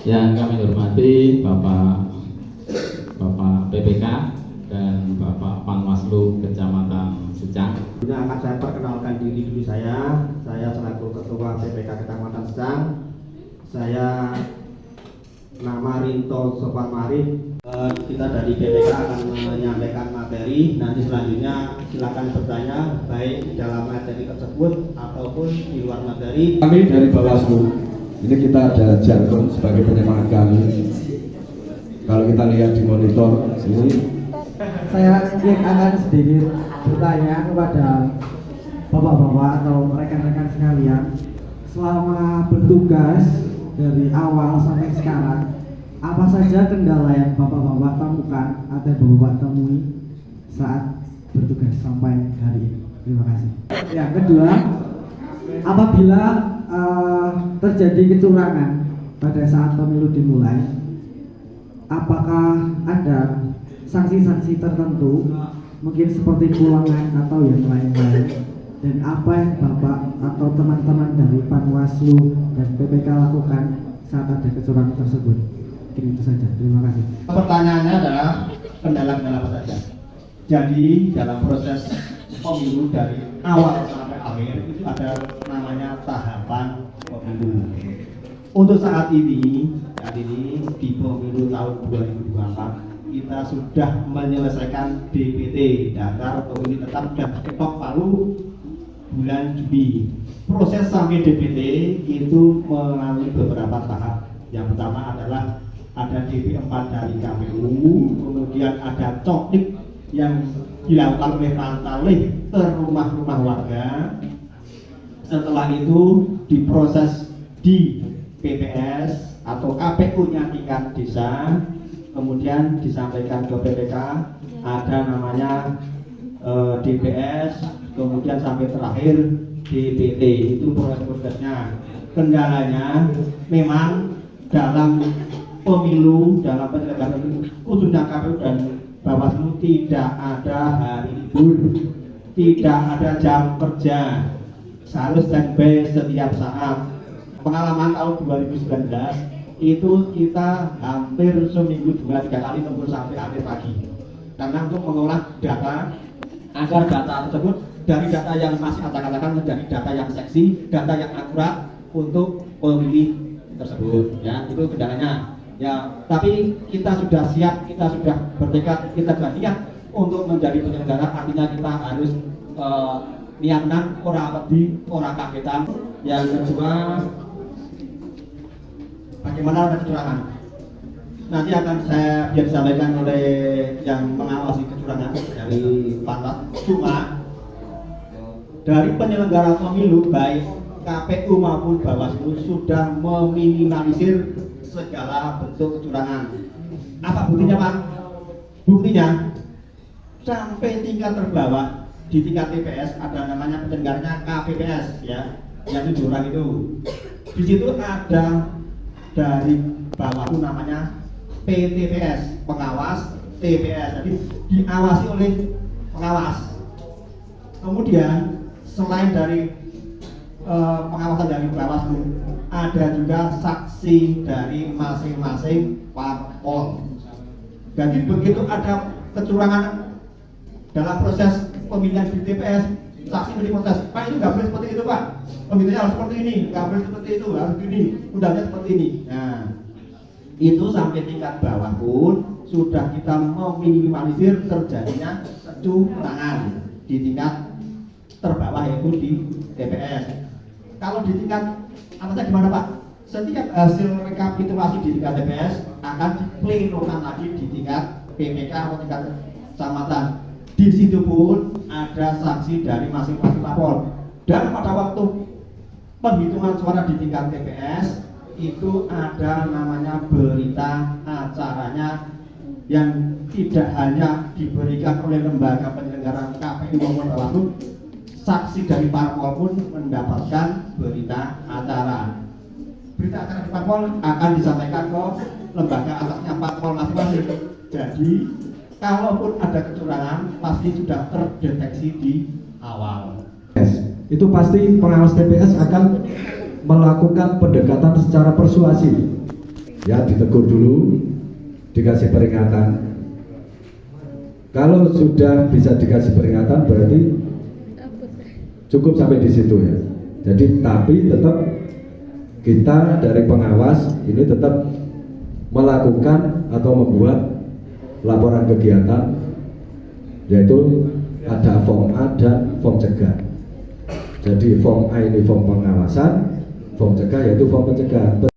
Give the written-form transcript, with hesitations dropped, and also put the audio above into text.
Yang kami hormati Bapak PPK dan Bapak Panwaslu Kecamatan Secang. Ini akan saya perkenalkan diri dulu saya selaku Ketua PPK Kecamatan Secang. Saya nama Rinto Sopanmari. Kita dari PPK akan menyampaikan materi. Nanti selanjutnya silakan bertanya baik di dalam materi tersebut ataupun di luar materi. Kami dari Bawaslu, ini kita ada jargon sebagai penyemangat kami. Kalau kita lihat di monitor ini, saya akan sedikit bertanya kepada bapak-bapak atau rekan-rekan sekalian, selama bertugas dari awal sampai sekarang, apa saja kendala yang bapak-bapak temukan atau bapak-bapak temui saat bertugas sampai hari ini? Terima kasih. Yang kedua, apabila terjadi kecurangan pada saat pemilu dimulai, apakah ada sanksi-sanksi tertentu, mungkin seperti pulangan atau yang lain-lain, dan apa yang Bapak atau teman-teman dari Panwaslu dan PPK lakukan saat ada kecurangan tersebut? Mungkin itu saja, terima kasih. Pertanyaannya adalah kendala-kendala apa saja. Jadi dalam proses pemilu dari awal sampai akhir itu ada namanya tahapan pemilu. Untuk saat ini di pemilu tahun 2024 kita sudah menyelesaikan DPT, daftar pemilih tetap, dan ketok palu bulan Juni. Proses sampai DPT itu melalui beberapa tahap. Yang pertama adalah ada DP4 dari KPU, kemudian ada coklik yang dilakukan oleh pantalih ke rumah-rumah warga. Setelah itu diproses di PPS atau KPU-nya tingkat desa, kemudian disampaikan ke PPK, ada namanya DPS, kemudian sampai terakhir DPT. Itu proses-prosesnya. Kendalanya memang dalam pemilu, dalam penyelenggaraan pemilu, khususnya KPU dan Bawaslu tidak ada hari libur, tidak ada jam kerja, harus standby setiap saat. Pengalaman tahun 2019 itu kita hampir seminggu 2-3 kali tembus sampai akhir pagi, karena untuk mengolah data agar data tersebut dari data yang masih acak-acakan menjadi data yang seksi, data yang akurat untuk pemilih tersebut. Ya, itu kendalanya. Ya, tapi kita sudah siap, kita sudah bertekad, kita sudah niat untuk menjadi penyelenggara. Artinya kita harus niatan ora wedi, ora kagetan. Yang kedua, bagaimana ada kecurangan? Nanti akan saya disampaikan oleh yang mengawasi kecurangan dari Panwas. Cuma dari penyelenggara pemilu baik KPU maupun Bawaslu sudah meminimalisir segala bentuk kecurangan. Apa buktinya, Pak? Buktinya sampai tingkat terbawah di tingkat TPS ada namanya penyelenggaranya KPPS, ya, yang 7 orang itu. Di situ ada dari Bawaslu namanya PTPS, pengawas TPS. Jadi diawasi oleh pengawas. Kemudian selain dari pengawasan dari Bawaslu, ada juga saksi dari masing-masing parpol. Jadi begitu ada kecurangan dalam proses pemilihan di TPS, saksi berprotes, Pak, itu nggak boleh seperti itu, Pak. Pemilihannya harus seperti ini, nggak boleh seperti itu, harus gini, undangnya seperti ini. Nah, itu sampai tingkat bawah pun sudah kita meminimalisir terjadinya kecurangan di tingkat terbawah, yaitu di TPS. Kalau di tingkat atasnya gimana, Pak? Setiap hasil rekapitulasi di tingkat TPS akan diplenokan lagi di tingkat PPK atau tingkat kecamatan. Di situ pun ada saksi dari masing-masing parpol. Dan pada waktu penghitungan suara di tingkat TPS itu ada namanya berita acaranya yang tidak hanya diberikan oleh lembaga penyelenggara KPU maupun Bawaslu, saksi dari parpol pun mendapatkan berita acara. Berita acara di parpol akan disampaikan ke lembaga atasnya parpol masing-masing. Jadi, kalaupun ada kecurangan, pasti sudah terdeteksi di awal. itu pasti pengawas TPS akan melakukan pendekatan secara persuasif ya ditegur dulu, dikasih peringatan. Kalau sudah bisa dikasih peringatan berarti cukup sampai di situ ya. Jadi tapi tetap kita dari pengawas ini tetap melakukan atau membuat laporan kegiatan, yaitu ada form A dan form cegah. Jadi form A ini form pengawasan, form cegah yaitu form pencegahan.